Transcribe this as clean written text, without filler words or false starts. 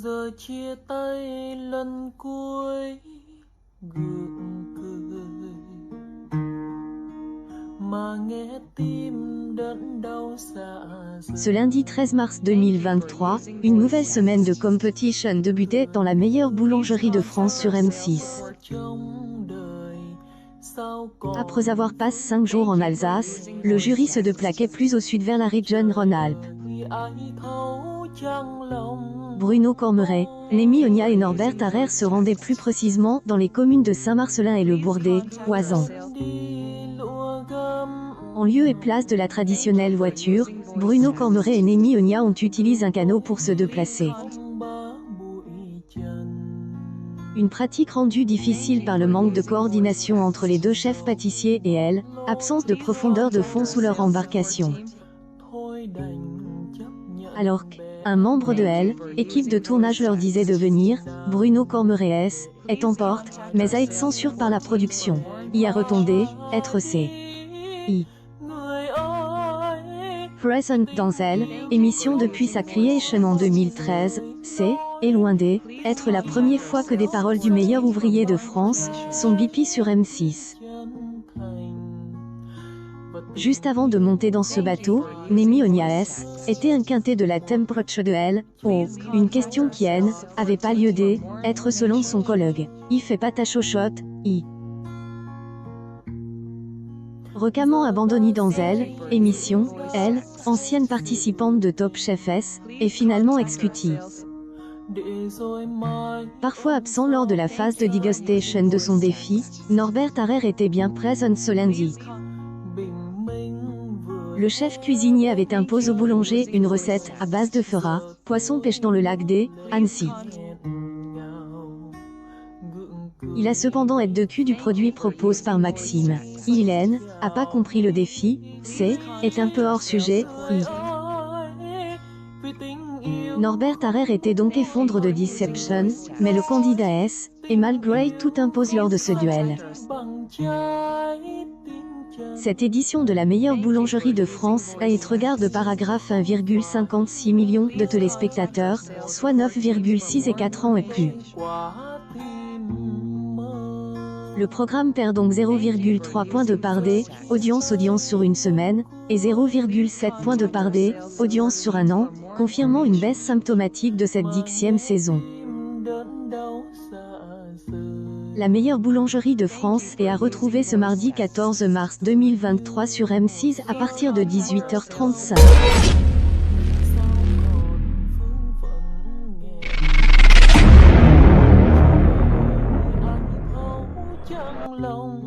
Giờ chia tay lần cuối gượng cười mà nghe tim đớn đau xa. Ce lundi 13 mars 2023, une nouvelle semaine de competition débutait dans la meilleure boulangerie de France sur M6. Après avoir passé 5 jours en Alsace, le jury se déplaquait plus au sud vers la région Rhône-Alpes. Bruno Cormeret, Némi Ogna et Norbert Harrer se rendaient plus précisément dans les communes de Saint-Marcellin et Le Bourdet, Oisan. En lieu et place de la traditionnelle voiture, Bruno Cormeret et Némi Ogna ont utilisé un canot pour se déplacer. Une pratique rendue difficile par le manque de coordination entre les deux chefs pâtissiers et elle, absence de profondeur de fond sous leur embarcation. Alors qu'un membre de elle, équipe de tournage leur disait de venir, Bruno Cormeret est en porte, mais a été censuré par la production. Y a retombé, être C. I. Present dans elle, émission depuis sa création en 2013, c'est, et loin d'être la première fois que des paroles du meilleur ouvrier de France sont bipies sur M6. Juste avant de monter dans ce bateau, Némi Ogna était inquiété de la température de elle, une question qui avait pas lieu d'être selon son collègue. Il fait pas ta chochotte, Recamment abandonné dans elle, émission, elle, ancienne participante de Top Chef est finalement exécutée. Parfois absent lors de la phase de dégustation de son défi, Norbert Harrer était bien présent ce lundi. Le chef cuisinier avait imposé au boulanger une recette à base de fera, poisson-pêche dans le lac d'Annecy. Il a cependant été de cul du produit proposé par Maxime. Il a pas compris le défi, est un peu hors sujet, Norbert Harrer était donc effondré de Deception, mais le candidat et malgré tout impose lors de ce duel. Cette édition de la meilleure boulangerie de France a été regardée de paragraphe 1,56 million de téléspectateurs, soit 9,6 et 4 ans et plus. Le programme perd donc 0,3 points de part audience sur une semaine, et 0,7 points de part audience sur un an, confirmant une baisse symptomatique de cette 10e saison. La meilleure boulangerie de France est à retrouver ce mardi 14 mars 2023 sur M6 à partir de 18h35. Lòng